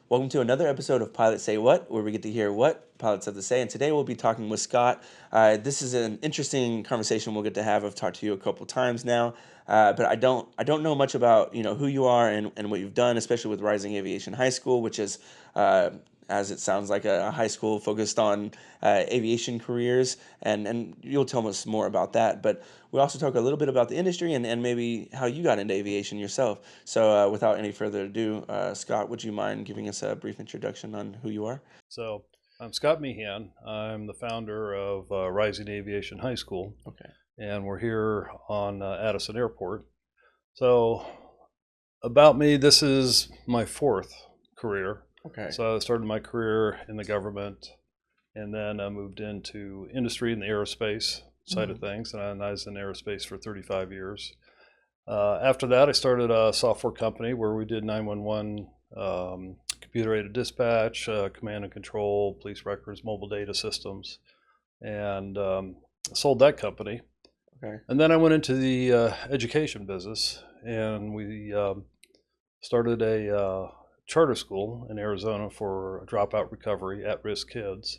Welcome to another episode of Pilots Say What, where we get to hear what pilots have to say. And today we'll be talking with Scott. This is an interesting conversation we'll get to have. I've talked to you a couple times now, but I don't know much about who you are and what you've done, especially with Rising Aviation High School, which is as it sounds like a high school focused on aviation careers, and you'll tell us more about that. But we also talk a little bit about the industry and maybe how you got into aviation yourself. So without any further ado, Scott, would you mind giving us a brief introduction on who you are? So I'm Scott Meehan. I'm the founder of Rising Aviation High School, Okay. and we're here on Addison Airport. So about me, this is my fourth career. Okay. So I started my career in the government, and then I moved into industry in the aerospace side of things, and I was in aerospace for 35 years. After that, I started a software company where we did 911, computer-aided dispatch, command and control, police records, mobile data systems, and sold that company. Okay. And then I went into the education business, and we started a charter school in Arizona for dropout recovery, at-risk kids.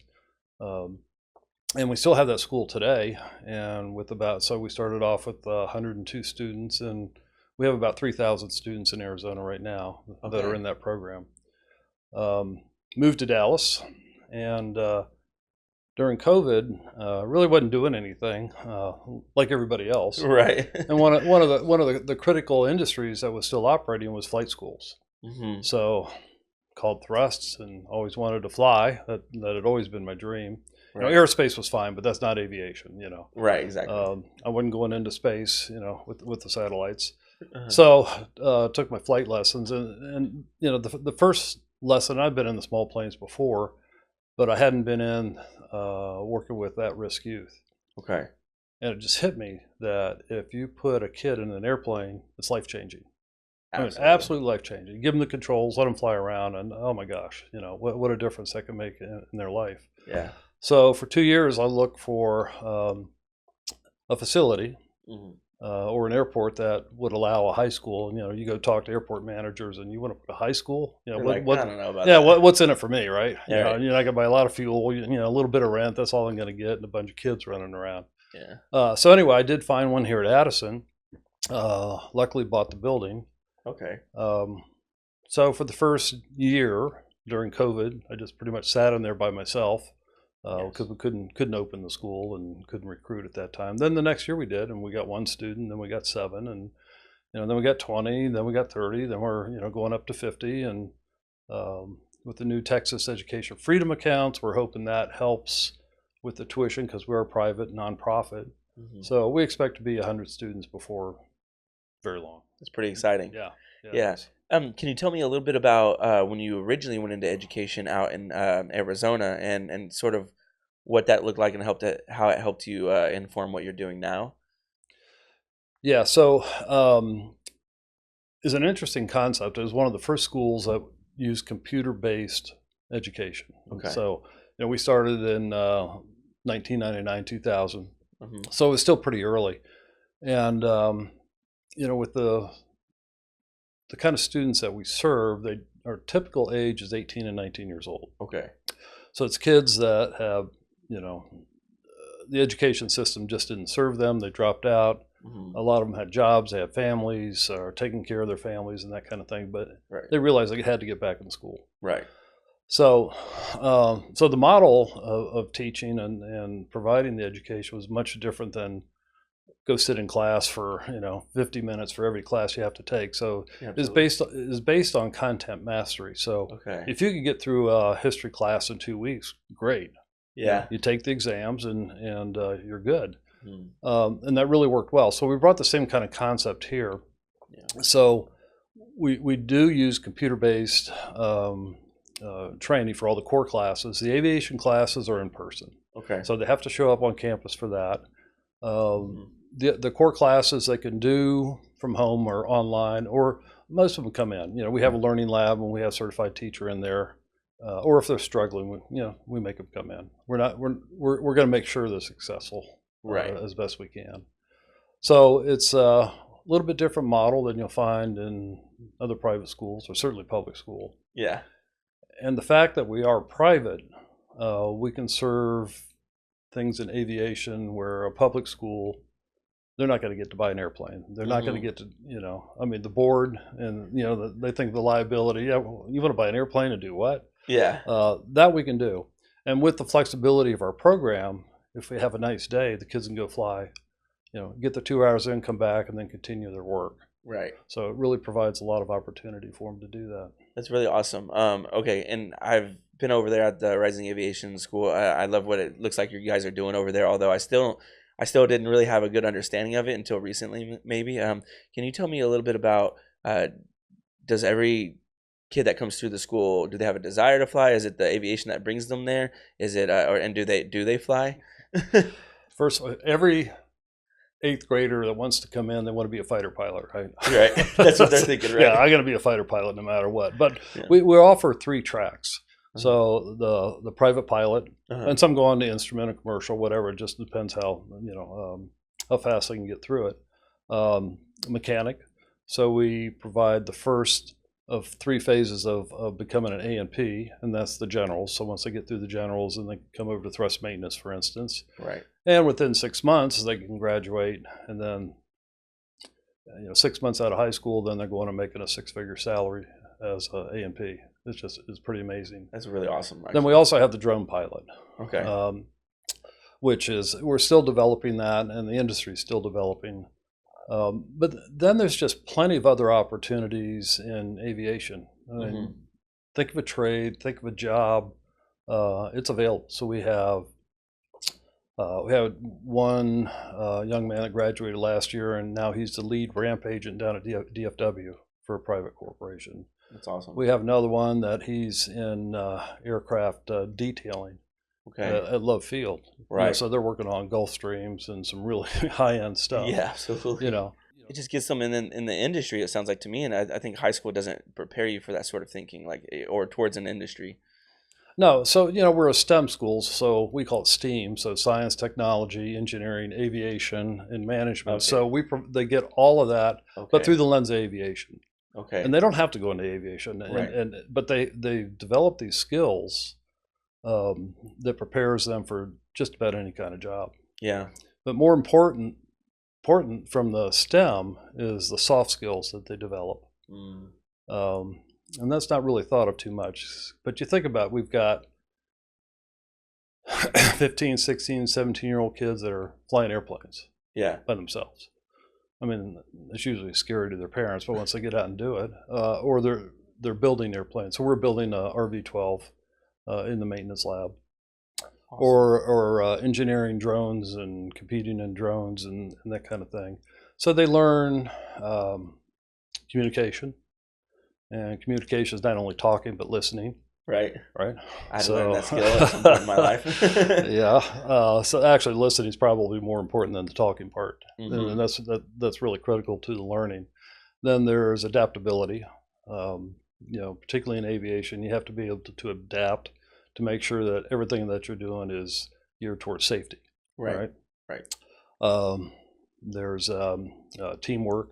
And we still have that school today, and so we started off with 102 students, and we have about 3,000 students in Arizona right now that are in that program. Moved to Dallas, and during COVID, really wasn't doing anything like everybody else. Right. And one of the critical industries that was still operating was flight schools. Mm-hmm. So called thrusts, and always wanted to fly. That had always been my dream. Right. Aerospace was fine, but that's not aviation. Right. Exactly. I wasn't going into space, with the satellites. Uh-huh. So took my flight lessons, and the first lesson, I'd been in the small planes before, but I hadn't been in working with at-risk youth. Okay. And it just hit me that if you put a kid in an airplane, it's life-changing. Absolutely life-changing. Give them the controls, let them fly around, and oh my gosh, what a difference that can make in their life. Yeah. So for 2 years, I looked for a facility or an airport that would allow a high school. You go talk to airport managers, and you want to put a high school. I don't know about Yeah, that. what's in it for me, right? Yeah, right. You're not gonna buy a lot of fuel. A little bit of rent. That's all I'm gonna get, and a bunch of kids running around. Yeah. So anyway, I did find one here at Addison. Luckily, bought the building. Okay. So for the first year during COVID, I just pretty much sat in there by myself because we couldn't open the school and couldn't recruit at that time. Then the next year we did, and we got one student, then we got 7, and then we got 20, then we got 30, then we're going up to 50, and with the new Texas Education Freedom accounts, we're hoping that helps with the tuition because we're a private nonprofit. Mm-hmm. So we expect to be 100 students before very long. That's pretty exciting. Yeah. Can you tell me a little bit about when you originally went into education out in Arizona and sort of what that looked like and how it helped you inform what you're doing now? Yeah. So it's an interesting concept. It was one of the first schools that used computer-based education. Okay. So we started in 1999, 2000. Mm-hmm. So it was still pretty early, and with the kind of students that we serve, our typical age is 18 and 19 years old. Okay. So it's kids that have, the education system just didn't serve them. They dropped out. Mm-hmm. A lot of them had jobs, they had families, or taking care of their families and that kind of thing. But Right. they realized they had to get back in school. Right. So, so the model of teaching and providing the education was much different than go sit in class for 50 minutes for every class you have to take. So it's based on content mastery. So Okay. if you could get through a history class in 2 weeks, great. Yeah. You take the exams and you're good. Mm. And that really worked well. So we brought the same kind of concept here. Yeah. So we do use computer-based training for all the core classes. The aviation classes are in person. Okay. So they have to show up on campus for that. The core classes they can do from home or online, or most of them come in. We have a learning lab and we have a certified teacher in there. Or if they're struggling, we make them come in. We're going to make sure they're successful, Right. As best we can. So it's a little bit different model than you'll find in other private schools or certainly public school. Yeah. And the fact that we are private, we can serve things in aviation where a public school, they're not going to get to buy an airplane. They're not going to get to, I mean, the board and, they think the liability, yeah, well, you want to buy an airplane and do what? Yeah. That we can do. And with the flexibility of our program, if we have a nice day, the kids can go fly, get the 2 hours in, come back, and then continue their work. Right. So it really provides a lot of opportunity for them to do that. That's really awesome. Okay, and I've been over there at the Rising Aviation School. I love what it looks like you guys are doing over there. Although I still didn't really have a good understanding of it until recently. Maybe. Can you tell me a little bit about? Does every kid that comes through the school, do they have a desire to fly? Is it the aviation that brings them there? Is it, and do they fly? First, every eighth grader that wants to come in, they want to be a fighter pilot, right? Right. That's what they're thinking, right? Yeah, I'm going to be a fighter pilot no matter what. But Yeah. we offer 3 tracks. So the private pilot, and some go on to instrument and commercial, whatever. It just depends how fast they can get through it. Mechanic. So we provide the first of 3 phases of becoming an A&P, and that's the generals. So once they get through the generals, and they come over to thrust maintenance, for instance. Right. And within 6 months, they can graduate, and then 6 months out of high school, then they're going to making a 6-figure salary as a A&P. It's pretty amazing. That's really awesome. Actually. Then we also have the drone pilot. Okay. Which is, we're still developing that, and the industry is still developing. But then there's just plenty of other opportunities in aviation. I mean, think of a trade, think of a job. It's available. So we had one young man that graduated last year, and now he's the lead ramp agent down at DFW for a private corporation. That's awesome. We have another one that he's in aircraft detailing. Okay. At Love Field. Right. So they're working on Gulfstreams and some really high-end stuff. Yeah, absolutely. It just gets them in the industry, it sounds like to me, and I think high school doesn't prepare you for that sort of thinking, or towards an industry. No, so we're a STEM school, so we call it STEAM, so science, technology, engineering, aviation, and management. Okay. So they get all of that, but through the lens of aviation. Okay. And they don't have to go into aviation, right. But they develop these skills that prepares them for just about any kind of job. Yeah. But more important from the STEM is the soft skills that they develop. And that's not really thought of too much. But you think about it, we've got 15, 16, 17-year-old kids that are flying airplanes by themselves. I mean, it's usually scary to their parents, but once they get out and do it, or they're building airplanes. So we're building a RV-12 in the maintenance lab. Awesome. Or engineering drones and competing in drones and that kind of thing. So they learn communication, and communication is not only talking but listening. Right. Right. I had to learn that skill at some point in my life. Yeah. So actually, listening is probably more important than the talking part, and that's really critical to the learning. Then there's adaptability. Particularly in aviation, you have to be able to adapt to make sure that everything that you're doing is geared towards safety. Right. There's teamwork.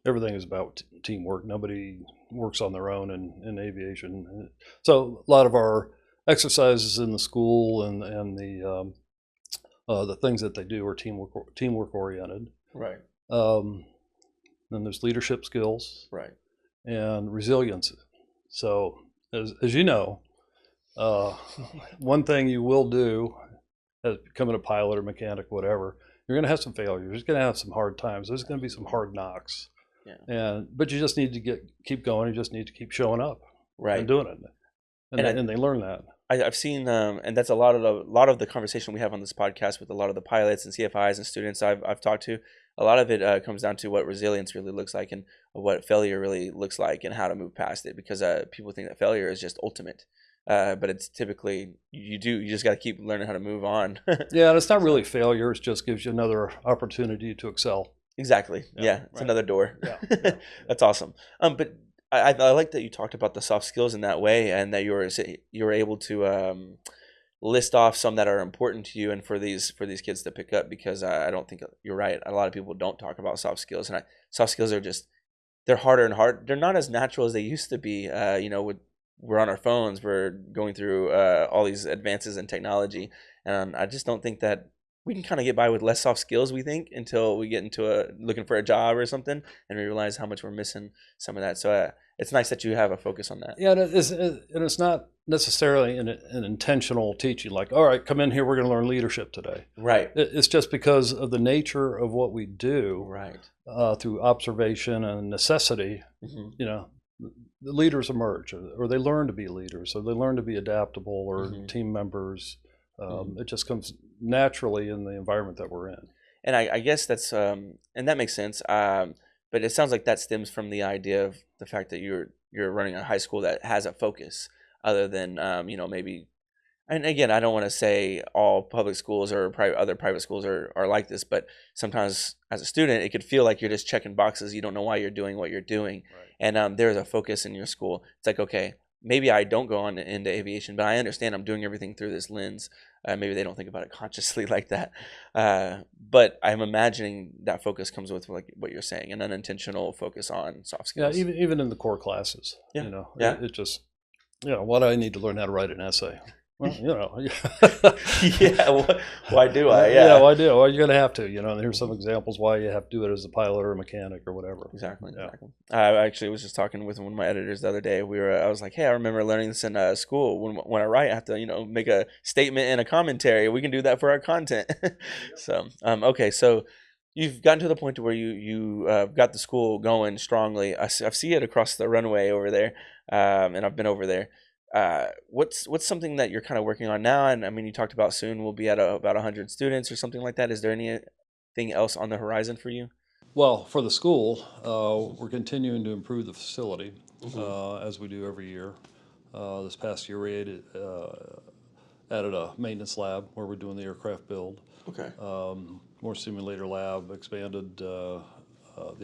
Everything is about teamwork. Nobody works on their own in aviation. So a lot of our exercises in the school and the things that they do are teamwork oriented. Right. Then there's leadership skills. Right. And resilience. So as you know, one thing you will do as becoming a pilot or mechanic, whatever, you're going to have some failures. You're going to have some hard times. There's going to be some hard knocks. Yeah. But you just need to keep going. You just need to keep showing up. Right. And doing it. And they learn that. I've seen, and that's a lot of the conversation we have on this podcast with a lot of the pilots and CFIs and students I've talked to. A lot of it comes down to what resilience really looks like and what failure really looks like and how to move past it, because people think that failure is just ultimate, but it's typically you just got to keep learning how to move on. Yeah, and it's not really failure. It just gives you another opportunity to excel. Exactly. Yeah, it's another door. Yeah. That's awesome. But I like that you talked about the soft skills in that way, and that you were able to list off some that are important to you and for these kids to pick up, because I don't think you're right. A lot of people don't talk about soft skills, and soft skills are they're harder and harder. They're not as natural as they used to be. With we're on our phones, we're going through all these advances in technology, and I just don't think that we can kind of get by with less soft skills, we think, until we get into looking for a job or something, and we realize how much we're missing some of that. So it's nice that you have a focus on that. Yeah, and it's not necessarily an intentional teaching, like, all right, come in here, we're going to learn leadership today. Right. It's just because of the nature of what we do, Right. through observation and necessity, you know, the leaders emerge, or they learn to be leaders, or they learn to be adaptable, or team members. It just comes naturally in the environment that we're in. And I guess that's and that makes sense. But it sounds like that stems from the idea of the fact that you're running a high school that has a focus other than maybe. And again, I don't want to say all public schools or other private schools are like this, but sometimes as a student, it could feel like you're just checking boxes. You don't know why you're doing what you're doing, Right. and there's a focus in your school. It's like, okay, maybe I don't go on into aviation, but I understand I'm doing everything through this lens. Maybe they don't think about it consciously like that, but I'm imagining that focus comes with like what you're saying, an unintentional focus on soft skills. Yeah, even in the core classes, Yeah. it just, what do I need to learn how to write an essay? Well, Yeah. Why do I? Yeah, why do? Well, you're going to have to, and here's some examples why you have to do it as a pilot or a mechanic or whatever. Exactly. Yeah. Exactly. I actually was just talking with one of my editors the other day. I was like, hey, I remember learning this in school. When I write, I have to, make a statement and a commentary. We can do that for our content. So, okay. So you've gotten to the point to where you got the school going strongly. I see it across the runway over there, and I've been over there. What's something that you're kind of working on now? And I mean, you talked about soon we'll be at about 100 students or something like that. Is there anything else on the horizon for you? Well, for the school, we're continuing to improve the facility, as we do every year. This past year, we added a maintenance lab where we're doing the aircraft build. Okay. More simulator lab, expanded the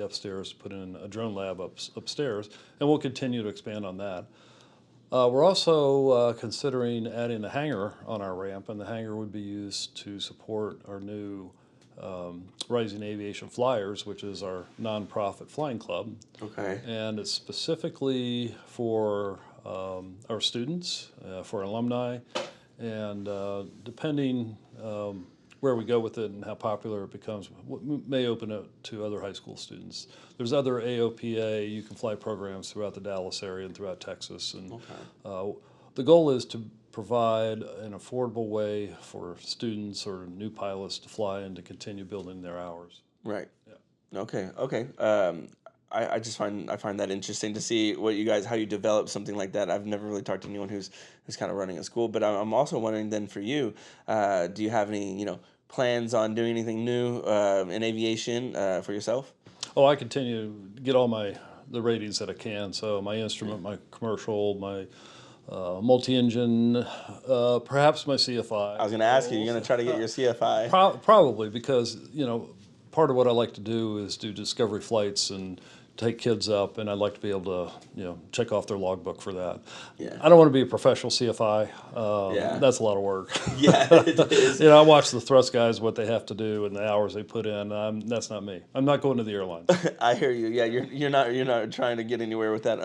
upstairs, put in a drone lab upstairs, and we'll continue to expand on that. We're also considering adding a hangar on our ramp, and the hangar would be used to support our new Rising Aviation Flyers, which is our nonprofit flying club. Okay. And it's specifically for our students, for alumni, and depending where we go with it and how popular it becomes, we may open it to other high school students. There's other AOPA, you can fly programs throughout the Dallas area and throughout Texas. And the goal is to provide an affordable way for students or new pilots to fly and to continue building their hours. Right. Yeah. Okay. Okay. I just find that interesting to see how you develop something like that. I've never really talked to anyone who's kind of running a school, but I'm also wondering then for you, do you have any plans on doing anything new in aviation for yourself? Oh, I continue to get all the ratings that I can. So my instrument, my commercial, my multi-engine, perhaps my CFI. I was going to ask you, you're going to try to get your CFI? Probably because, part of what I like to do is do discovery flights and take kids up, and I'd like to be able to, check off their logbook for that. Yeah. I don't want to be a professional CFI. That's a lot of work. Yeah, it is. I watch the thrust guys, what they have to do and the hours they put in. That's not me. I'm not going to the airlines. I hear you. Yeah, you're not trying to get anywhere with that.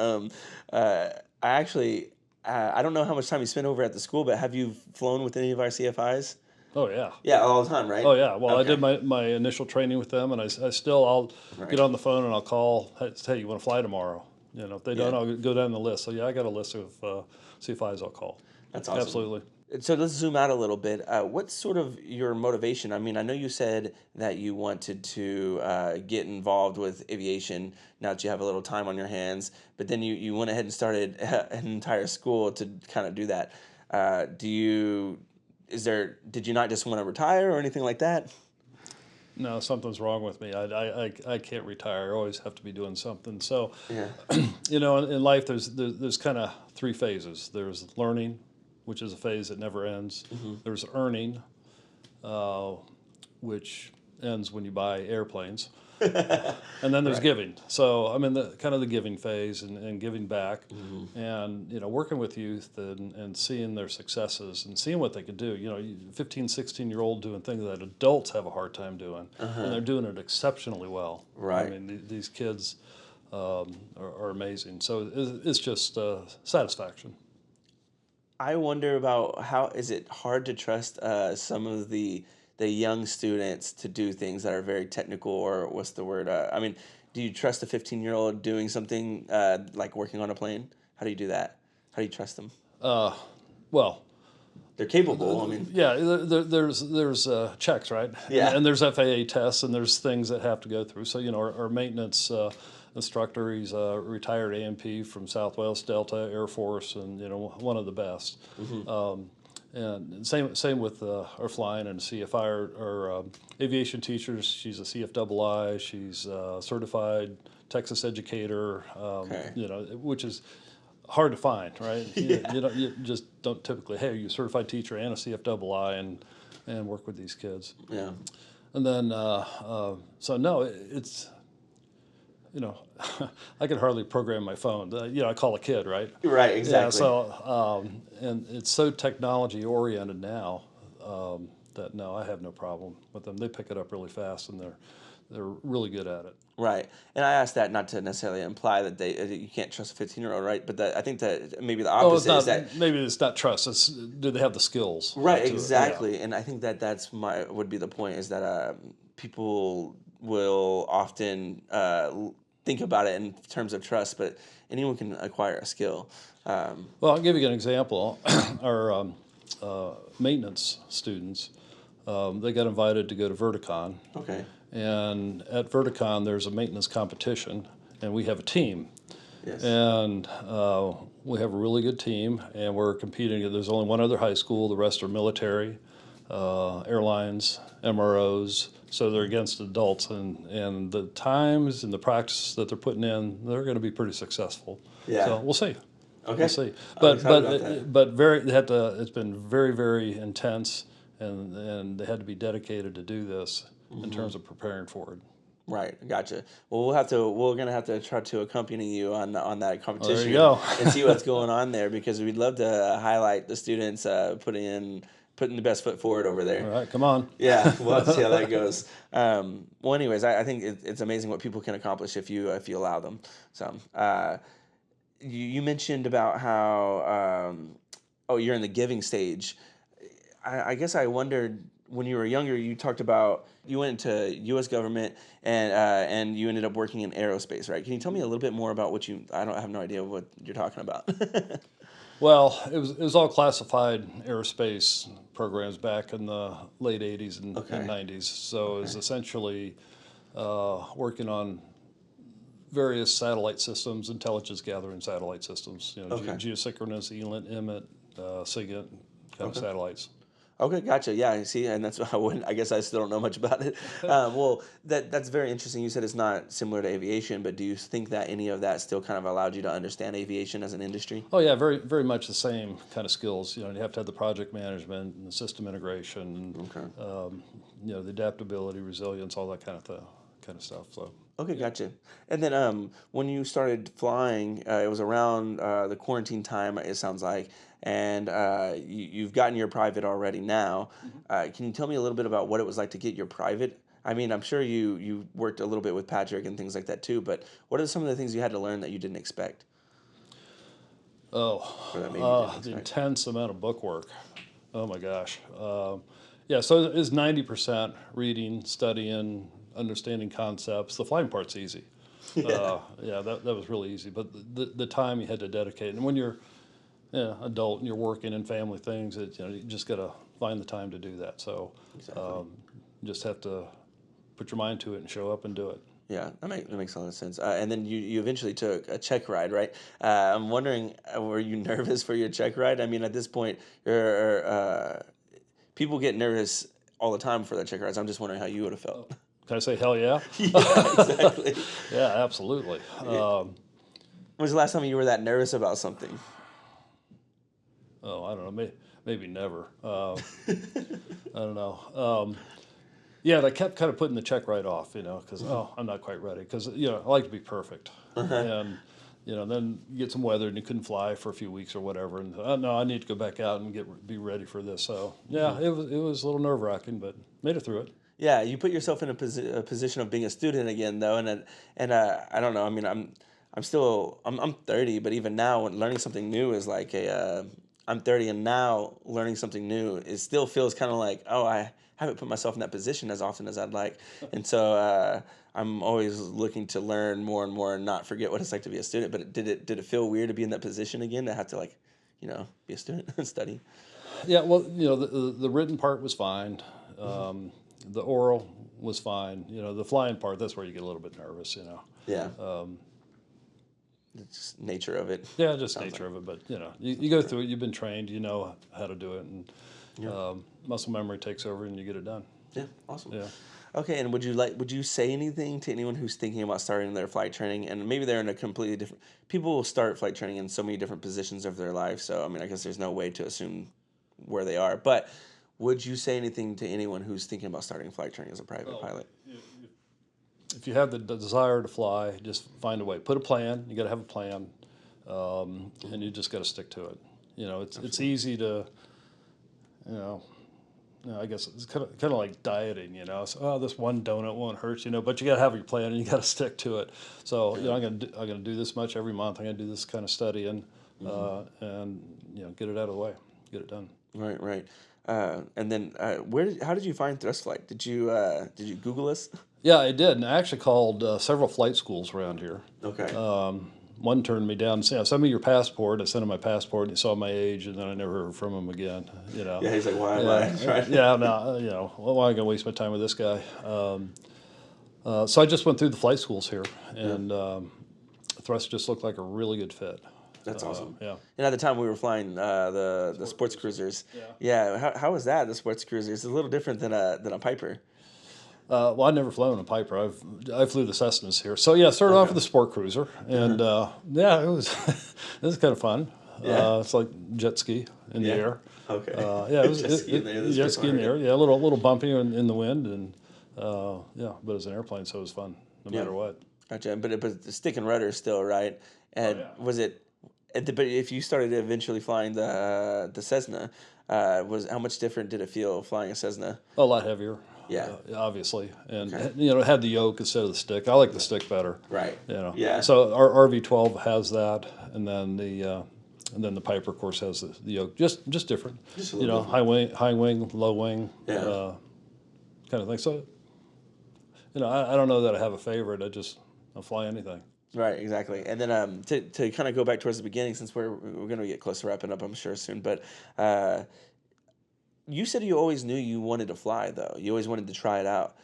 I don't know how much time you spent over at the school, but have you flown with any of our CFIs? Oh, yeah. Yeah, all the time, right? Oh, yeah. Well, Okay. I did my initial training with them, and I'll get on the phone and I'll call, hey, you want to fly tomorrow? If they don't, I'll go down the list. So, yeah, I got a list of CFIs I'll call. That's awesome. Absolutely. So let's zoom out a little bit. What's sort of your motivation? I mean, I know you said that you wanted to get involved with aviation now that you have a little time on your hands, but then you went ahead and started an entire school to kind of do that. Did you not just want to retire or anything like that? No, something's wrong with me. I can't retire. I always have to be doing something. So, Yeah. In life, there's kind of three phases. There's learning, which is a phase that never ends. There's earning, which ends when you buy airplanes. And then there's giving. So I'm in the giving phase and giving back, and working with youth and seeing their successes and seeing what they could do. 15, 16-year-old doing things that adults have a hard time doing, and they're doing it exceptionally well. Right. I mean, these kids are amazing. So it's just satisfaction. I wonder about how is it hard to trust some of the young students to do things that are very technical, or what's the word? I mean, do you trust a 15-year-old doing something like working on a plane? How do you do that? How do you trust them? Uh, well, They're capable. I mean, yeah, there's checks, right? yeah. And there's FAA tests, and there's things that have to go through. So our maintenance instructor, he's a retired AMP from Southwest Delta Air Force, and one of the best. And same with our flying and CFI, our aviation teachers. She's a CFII. She's certified Texas educator. Okay. Which is hard to find, right? Yeah. You just don't typically, hey, you're a certified teacher and a CFII and work with these kids. Yeah. And then, so no, it's, I could hardly program my phone. I call a kid, right? Right. Yeah, Exactly. so, and it's so technology oriented now that no, I have no problem with them. They pick it up really fast and they're really good at it. Right. And I asked that not to necessarily imply that you can't trust a 15-year-old, right? But that I think that maybe the Oh, it's opposite is not, that. maybe it's not trust. It's, do they have the skills Right, to it? Yeah. exactly, and I think that that's my would be the point is that people will often think about it in terms of trust, but anyone can acquire a skill. Well, I'll give you an example. Our maintenance students, they got invited to go to Verticon, Okay. and at Verticon there's a maintenance competition, and we have a team, Yes. and we have a really good team, and we're competing. There's only one other high school; the rest are military, airlines, MROs. So they're against adults, and the times and the practice that they're putting in, they're going to be pretty successful. Yeah. So we'll see. Okay. We'll see. I'm But excited about that. but very they had to. It's been very very intense, and they had to be dedicated to do this in terms of preparing for it. Right, gotcha. Well, we're gonna have to try to accompany you on that Well, there you competition go. and see what's going on there because we'd love to highlight the students putting the best foot forward over All there. right, come on. Yeah, we'll have to see how that goes. Well, anyways, I think it's amazing what people can accomplish if you allow them. So, you mentioned about how oh, you're in the giving stage. I guess I wondered when you were younger. You talked about you went into U.S. government and you ended up working in aerospace, right? Can you tell me a little bit more about what you? I have no idea what you're talking about. Well, it was all classified aerospace programs back in the late '80s and, Okay. and '90s. So it was Okay. essentially working on various satellite systems, intelligence gathering satellite systems. Okay. Geosynchronous, ELINT, EMIT, SIGINT kind of Okay. satellites. Okay, gotcha. Yeah, I see, and that's I wouldn't. I guess I still don't know much about it. Well, that's very interesting. You said it's not similar to aviation, but do you think that any of that still kind of allowed you to understand aviation as an industry? Oh yeah, very very much the same kind of skills. You have to have the project management and the system integration, Okay. and the adaptability, resilience, all that kind of stuff. So Okay, yeah. gotcha. And then when you started flying, it was around the quarantine time, it sounds like, and you've gotten your private already now. Can you tell me a little bit about what it was like to get your private? I mean, I'm sure you worked a little bit with Patrick and things like that too, but what are some of the things you had to learn that you didn't expect, or that maybe you didn't The expect? intense amount of book work. Oh my gosh. Yeah, so it's 90% reading, studying, understanding concepts. The flying part's easy. Yeah. Yeah, that was really easy. But the time you had to dedicate, and when you're adult and you're working and family things, you just got to find the time to do that. So Exactly. just have to put your mind to it and show up and do it. Yeah, that makes a lot of sense. And then you eventually took a check ride, right? I'm wondering, were you nervous for your check ride? I mean, at this point, people get nervous all the time for their check rides. I'm just wondering how you would have felt. Can I say hell yeah? Yeah, exactly. Yeah, absolutely. When was the last time you were that nervous about something? Oh, I don't know, maybe never. I don't know. Yeah, they kept kind of putting the check right off, because I'm not quite ready, because I like to be perfect, and then you get some weather and you couldn't fly for a few weeks or whatever, and no, I need to go back out and be ready for this. So yeah, it was a little nerve wracking, but made it through it. Yeah, you put yourself in a position of being a student again, though, and I don't know. I mean, I'm 30, but even now, when learning something new is like I'm 30, and now learning something new, it still feels kind of like, oh, I haven't put myself in that position as often as I'd like, and so I'm always looking to learn more and more and not forget what it's like to be a student. But did it feel weird to be in that position again, to have to like, be a student and study? Yeah, well, the written part was fine. The oral was fine. The flying part, that's where you get a little bit nervous. Yeah. It's just nature of it. Yeah, just Sounds nature like. of it. But you go through it. You've been trained. You know how to do it, and Yeah. muscle memory takes over, and you get it done. Yeah. Awesome. Yeah. Okay, and would you say anything to anyone who's thinking about starting their flight training, and maybe they're in a completely different, people will start flight training in so many different positions of their life, so I mean, I guess there's no way to assume where they are, but would you say anything to anyone who's thinking about starting flight training as a private pilot? If you have the desire to fly, just find a way. Put a plan. You got to have a plan, and you just got to stick to it. It's easy to, I guess it's kind of like dieting. So, oh, this one donut won't hurt. But you got to have your plan and you got to stick to it. So I'm gonna do this much every month. I'm gonna do this kind of studying, and get it out of the way, get it done. Right, right. And then how did you find thrust flight? Did you Google us? Yeah, I did, and I actually called several flight schools around here. Okay. One turned me down and said, "Send me your passport." I sent him my passport, and he saw my age, and then I never heard from him again. Yeah, he's like, why am I? Right. Yeah, no, why am I gonna waste my time with this guy? So I just went through the flight schools here, and thrust just looked like a really good fit. That's awesome. Yeah. And at the time we were flying the sports cruisers. Yeah. How was that? The sports cruisers? It's a little different than a Piper. Well, I'd never flown a Piper. I flew the Cessnas here. So yeah, started off with the sport cruiser, and yeah, it was it was kind of fun. Yeah. It's like jet ski in the air. Okay. Yeah, it was Jet ski in the air, that's jet pretty ski in the fun. air. Yeah, a little bumpy in the wind, and yeah, but it was an airplane, so it was fun no matter what. Gotcha. But the stick and rudder still, right? And was it? But if you started eventually flying the Cessna, was how much different did it feel flying a Cessna? A lot heavier. Yeah. Obviously, and it had the yoke instead of the stick. I like the stick better. Right. Yeah. So our RV-12 has that, and then the Piper, of course, has the yoke. Just different. Just a little different. High wing, low wing, Yeah. kind of thing. So, I don't know that I have a favorite. I'll fly anything. Right, exactly. And then to kind of go back towards the beginning, since we're going to get close to wrapping up, I'm sure soon. But you said you always knew you wanted to fly, though. You always wanted to try it out.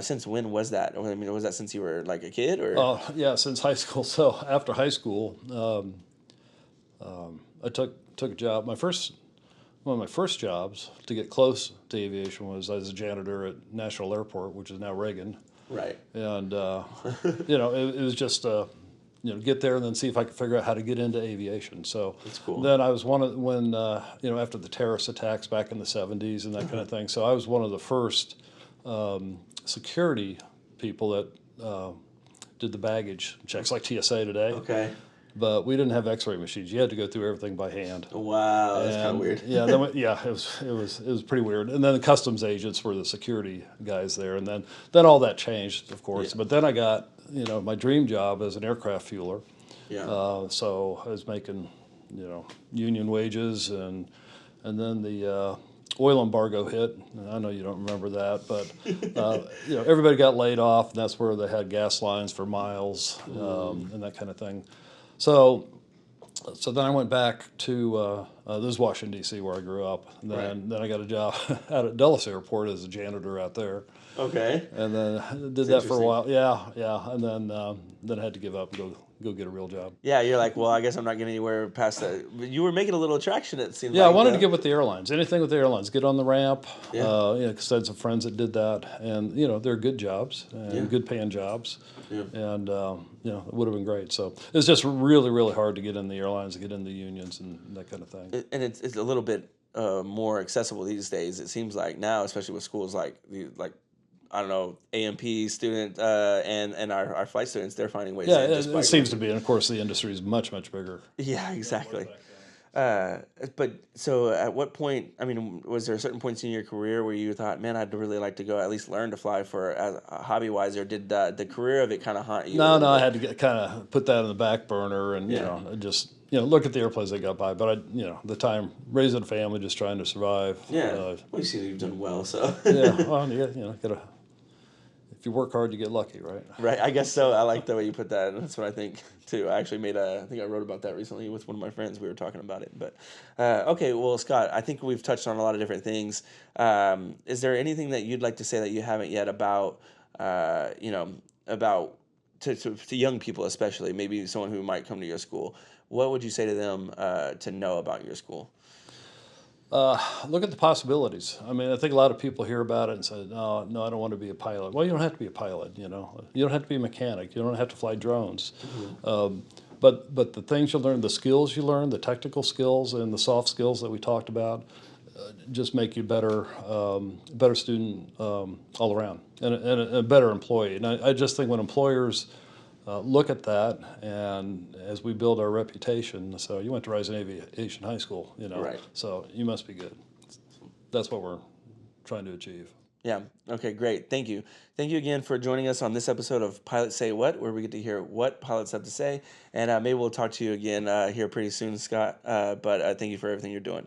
Since when was that? I mean, was that since you were like a kid, or? Oh, yeah, since high school. So after high school, I took a job. One of my first jobs to get close to aviation was I was a janitor at National Airport, which is now Reagan. Right. And it was just get there and then see if I could figure out how to get into aviation. So That's cool. then I was one of when after the terrorist attacks back in the 70s and that kind of thing. So I was one of the first security people that did the baggage checks, like TSA today. Okay. But we didn't have X-ray machines. You had to go through everything by hand. Wow, that's kind of weird. Yeah, it was pretty weird. And then the customs agents were the security guys there, and then all that changed, of course. Yeah. But then I got my dream job as an aircraft fueler. Yeah. So I was making union wages, and then the oil embargo hit. And I know you don't remember that, but everybody got laid off, and that's where they had gas lines for miles and that kind of thing. So then I went back to this is Washington D.C. where I grew up. And then I got a job out at Dulles Airport as a janitor out there. Okay. And then did that for a while. Yeah. And then I had to give up and go get a real job. Yeah, you're like, well, I guess I'm not getting anywhere past that. But you were making a little attraction, it seemed Yeah, like. I wanted to get with the airlines. Anything with the airlines. Get on the ramp. Yeah. Because I had some friends that did that, and they're good jobs and good paying jobs. Yeah. And it would have been great. So it's just really, really hard to get in the airlines, to get in the unions, and that kind of thing. And it's a little bit more accessible these days. It seems like now, especially with schools like I don't know, AMP student and our flight students, they're finding ways. Yeah, in just by it seems to be, and of course the industry is much, much bigger. Yeah, exactly. Uh, but so at what point, I mean, was there certain points in your career where you thought, man, I'd really like to go at least learn to fly for as hobby wise, or did the career of it kind of haunt you a No, little no, I bit? had to get kind of put that in the back burner, and Yeah. just look at the airplanes that got by. But the time raising a family, just trying to survive. Yeah. Well, you see that you've done well, so. Yeah, well, gotta. If you work hard, you get lucky, right? Right, I guess so. I like the way you put that. And that's what I think too. I actually I think I wrote about that recently with one of my friends. We were talking about it. But okay, well, Scott, I think we've touched on a lot of different things. Is there anything that you'd like to say that you haven't yet about, about to young people, especially maybe someone who might come to your school? What would you say to them to know about your school? Look at the possibilities. I mean, I think a lot of people hear about it and say, "No, no, I don't want to be a pilot." Well, you don't have to be a pilot. You don't have to be a mechanic. You don't have to fly drones. But the things you learn, the skills you learn, the technical skills and the soft skills that we talked about, just make you better student all around, and a better employee. And I just think when employers look at that, and as we build our reputation, so you went to Rising Aviation High School, Right. so you must be good. That's what we're trying to achieve. Yeah. Okay, great. Thank you. Thank you again for joining us on this episode of Pilots Say What, where we get to hear what pilots have to say. And maybe we'll talk to you again here pretty soon, Scott. But thank you for everything you're doing.